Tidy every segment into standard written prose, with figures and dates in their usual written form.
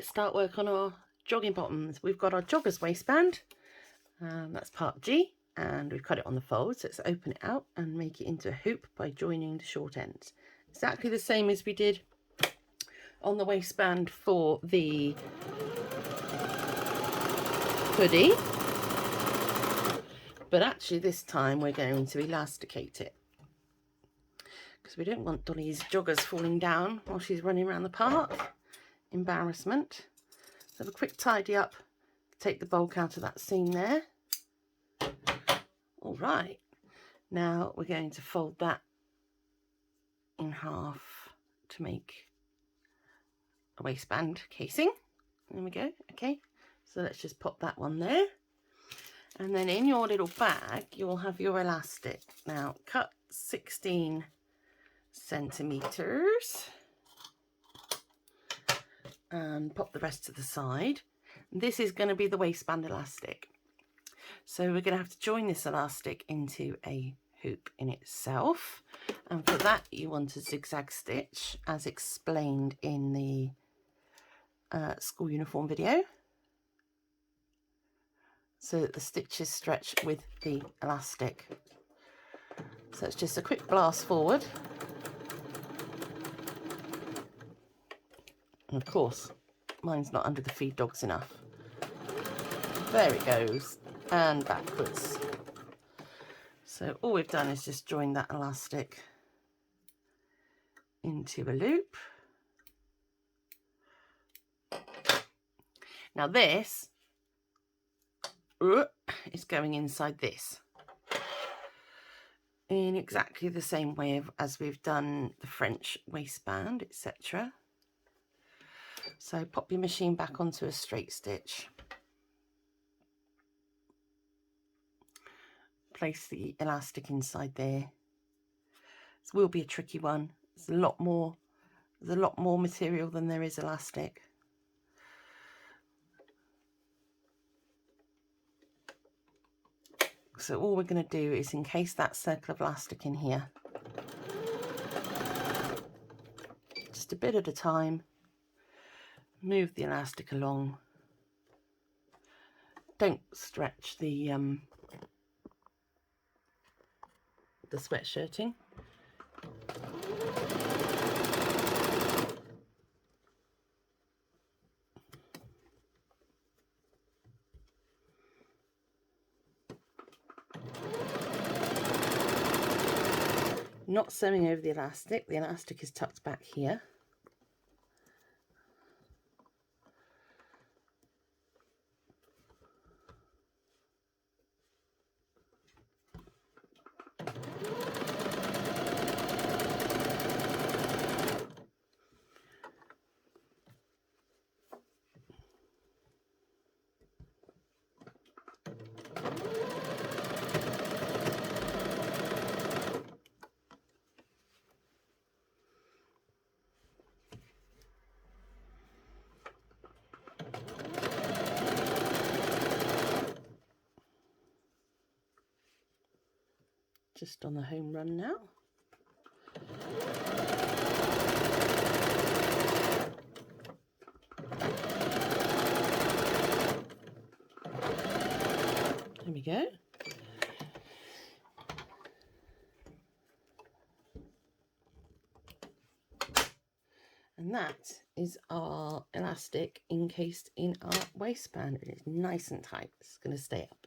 let's start work on our jogging bottoms. We've got our jogger's waistband, that's part G, and we've cut it on the fold, so let's open it out and make it into a hoop by joining the short ends. Exactly the same as we did on the waistband for the hoodie, but actually this time we're going to elasticate it because we don't want Dolly's joggers falling down while she's running around the park. Embarrassment. So have a quick tidy up, take the bulk out of that seam there. All right, now we're going to fold that in half to make a waistband casing. There we go. Okay, so let's just pop that one there, and then in your little bag you'll have your elastic. Now cut 16 centimeters and pop the rest to the side. This is going to be the waistband elastic, so we're going to have to join this elastic into a hoop in itself, and for that you want a zigzag stitch as explained in the school uniform video, so that the stitches stretch with the elastic. So it's just a quick blast forward, and of course mine's not under the feed dogs enough. There it goes, and backwards. So all we've done is just join that elastic into a loop. Now this is going inside this in exactly the same way as we've done the French waistband, etc. So pop your machine back onto a straight stitch. Place the elastic inside there. This will be a tricky one. There's a lot more material than there is elastic. So all we're going to do is encase that circle of elastic in here. Just a bit at a time. Move the elastic along. Don't stretch the sweatshirting. Not sewing over the elastic is tucked back here. Just on the home run now. There we go. And that is our elastic encased in our waistband. It is nice and tight. It's going to stay up.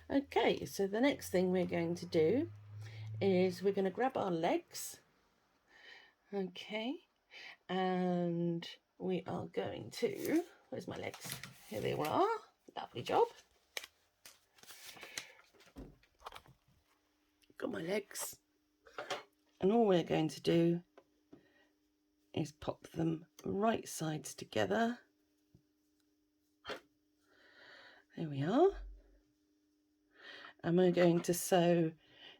Okay, so the next thing we're going to do is we're going to grab our legs. Okay, and we are going to, where's my legs? Here they all are. Lovely job. Got my legs. And all we're going to do is pop them right sides together. There we are. And we're going to sew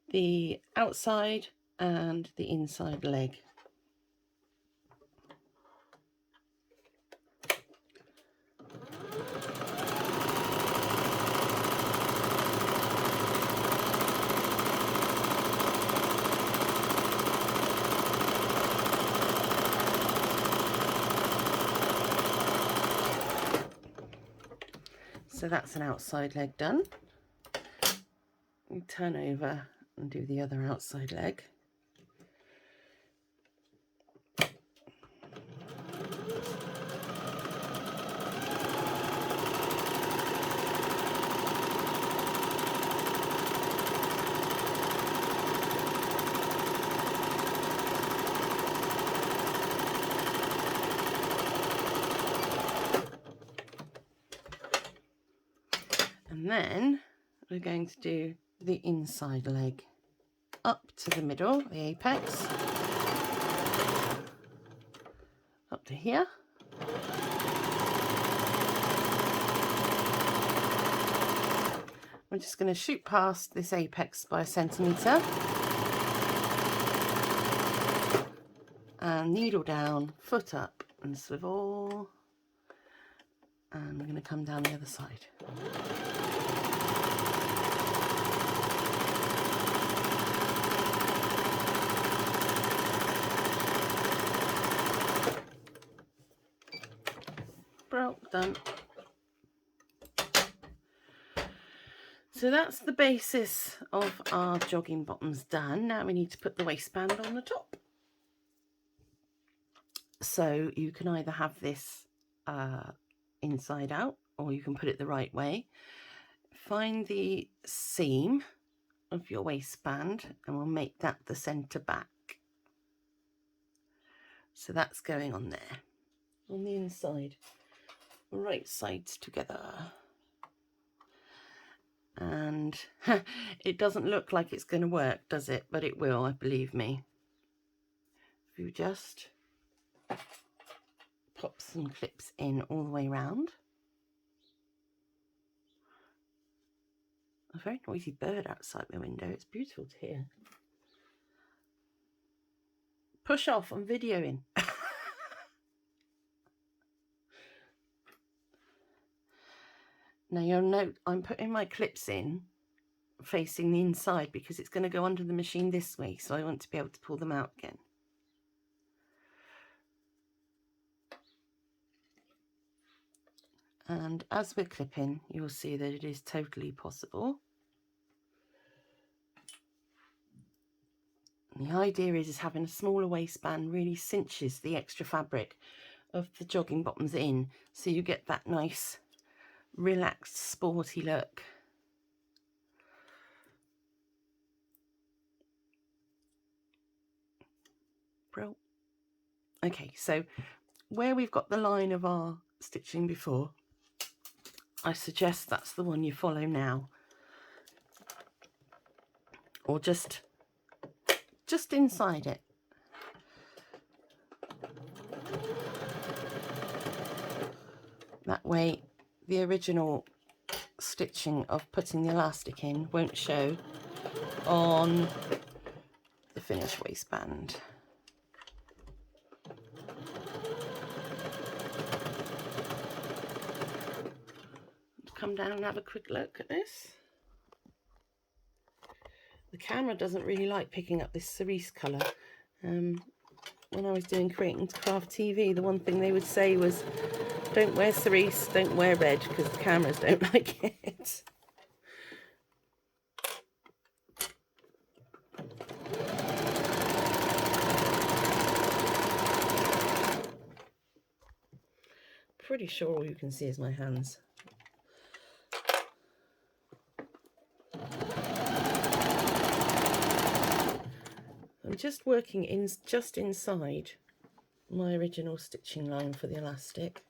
the outside and the inside leg. So that's an outside leg done. And turn over and do the other outside leg. And then we're going to do the inside leg up to the middle, the apex, up to here. I'm just going to shoot past this apex by 1 centimetre and needle down, foot up and swivel, and we're going to come down the other side. Well done. So that's the basis of our jogging bottoms done. Now we need to put the waistband on the top. So you can either have this inside out, or you can put it the right way. Find the seam of your waistband and we'll make that the centre back. So that's going on there, on the inside, right sides together. And it doesn't look like it's going to work, does it? But it will, believe me. If you just pop some clips in all the way round. A very noisy bird outside my window. It's beautiful to hear. Push off, I'm videoing. Now you'll note I'm putting my clips in facing the inside because it's going to go under the machine this way, so I want to be able to pull them out again. And as we're clipping, you'll see that it is totally possible. And the idea is having a smaller waistband really cinches the extra fabric of the jogging bottoms in, so you get that nice relaxed sporty look. Bro. Okay, so where we've got the line of our stitching before, I suggest that's the one you follow now, or just inside it. That way the original stitching of putting the elastic in won't show on the finished waistband. Come down and have a quick look at this. The camera doesn't really like picking up this cerise colour. When I was doing Creating to Craft TV, the one thing they would say was, don't wear cerise, don't wear red, because the cameras don't like it. Pretty sure all you can see is my hands. I'm just working just inside my original stitching line for the elastic.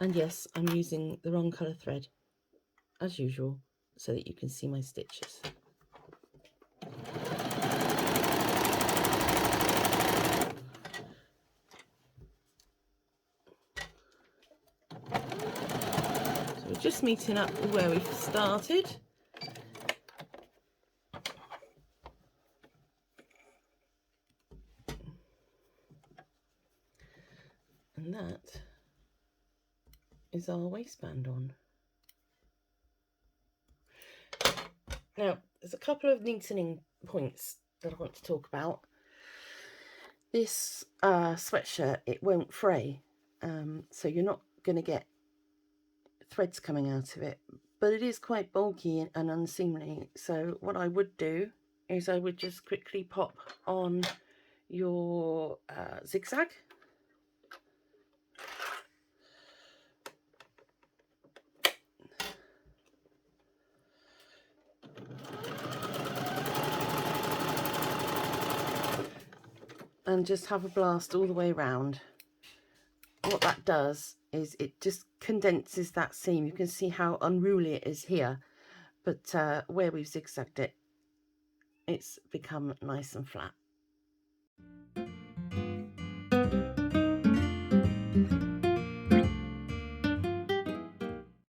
And yes, I'm using the wrong colour thread, as usual, so that you can see my stitches. So we're just meeting up with where we've started. And that is our waistband on. Now, there's a couple of neatening points that I want to talk about. This sweatshirt, it won't fray, so you're not going to get threads coming out of it, but it is quite bulky and unseemly. So what I would do is I would just quickly pop on your zigzag, and just have a blast all the way around. What that does is it just condenses that seam. You can see how unruly it is here, but where we've zigzagged it, it's become nice and flat.